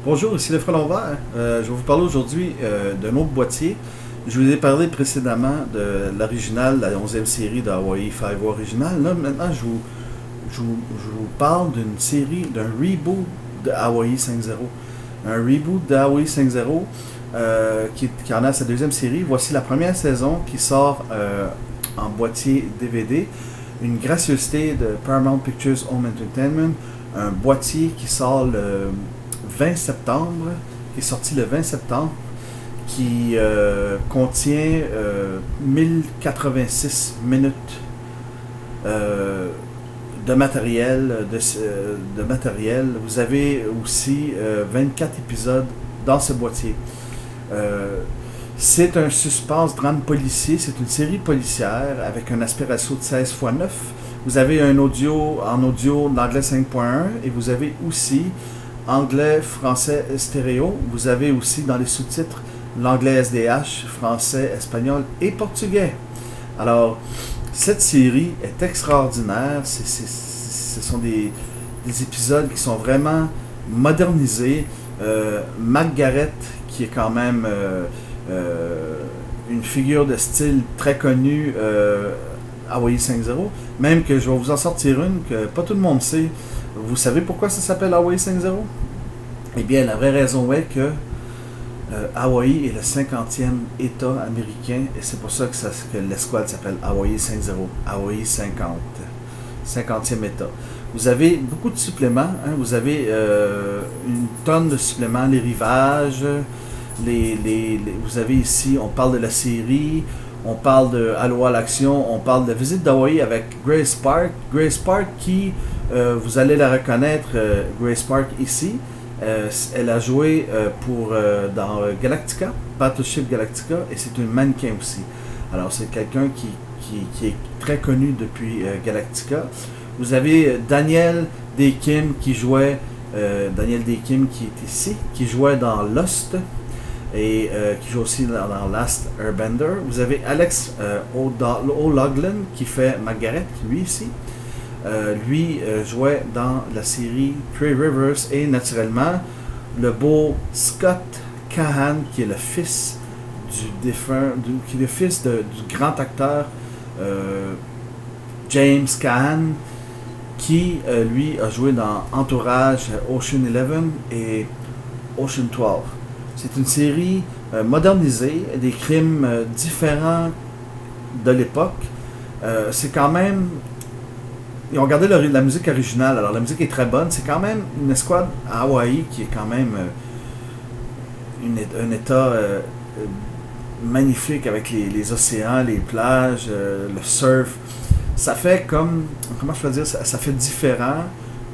Bonjour, ici le Frelon Vert. Je vais vous parler aujourd'hui d'un autre boîtier. Je vous ai parlé précédemment de l'original, la 11e série de Hawaii Five-O original. Là, maintenant, je vous parle d'une série, d'un reboot de Hawaii 5.0. Un reboot de Hawaii 5.0 qui en a sa deuxième série. Voici la première saison qui sort en boîtier DVD. Une gracieuseté de Paramount Pictures Home Entertainment. Un boîtier qui sort le 20 septembre, qui est sorti le 20 septembre, qui contient 1086 minutes de matériel, de matériel. Vous avez aussi 24 épisodes dans ce boîtier. C'est un suspense drame policier, c'est une série policière avec un aspect ratio de 16 x 9. Vous avez un audio en audio d'anglais 5.1 et vous avez aussi anglais, français, stéréo. Vous avez aussi dans les sous-titres l'anglais SDH, français, espagnol et portugais. Alors, cette série est extraordinaire. Ce sont des épisodes qui sont vraiment modernisés. Margaret, qui est quand même une figure de style très connue, Hawaii 5.0, même que je vais vous en sortir une que pas tout le monde sait. Vous savez pourquoi ça s'appelle Hawaii 5.0? Eh bien, la vraie raison est que Hawaii est le 50e État américain et c'est pour ça que l'escouade s'appelle Hawaii 5.0, Hawaii 50, 50e État. Vous avez beaucoup de suppléments, hein? Vous avez une tonne de suppléments, les rivages, vous avez ici, on parle de la série, on parle de Aloha l'action, on parle de visite d'Hawaii avec Grace Park. Grace Park qui, vous allez la reconnaître, Grace Park ici. Elle a joué dans Galactica, Battleship Galactica, et c'est une mannequin aussi. Alors c'est quelqu'un qui est très connu depuis Galactica. Vous avez Daniel Dae Kim qui jouait, Daniel Dae Kim qui est ici, qui jouait dans Lost et qui joue aussi dans Last Airbender. Vous avez Alex O'Loughlin qui fait Margaret, lui ici. Lui jouait dans la série Three Rivers et naturellement le beau Scott Caan qui est le fils du grand acteur James Caan qui lui a joué dans Entourage, Ocean 11 et Ocean 12. C'est une série modernisée, des crimes différents de l'époque. C'est quand même... Ils ont gardé la musique originale, alors la musique est très bonne. C'est quand même une escouade à Hawaï qui est quand même un état magnifique avec les océans, les plages, le surf. Ça fait comme, comment je peux dire, ça fait différent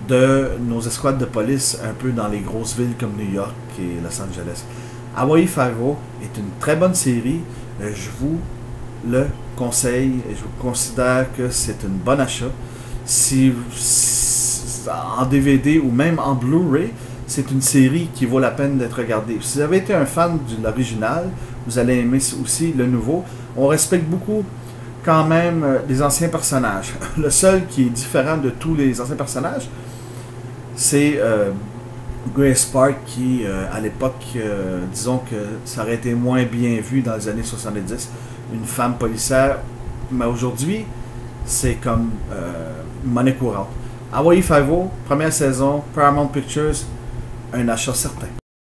de nos escouades de police un peu dans les grosses villes comme New York et Los Angeles. Hawaii Five-O est une très bonne série. Je vous le conseille et je vous considère que c'est une bonne achat. Si en DVD ou même en Blu-ray, c'est une série qui vaut la peine d'être regardée. Si vous avez été un fan de l'original, vous allez aimer aussi le nouveau. On respecte beaucoup quand même les anciens personnages. Le seul qui est différent de tous les anciens personnages, c'est Grace Park qui, à l'époque, disons que ça aurait été moins bien vu dans les années 70, une femme policière, mais aujourd'hui, c'est comme monnaie courante. Hawaii Five-O, première saison, Paramount Pictures, un achat certain.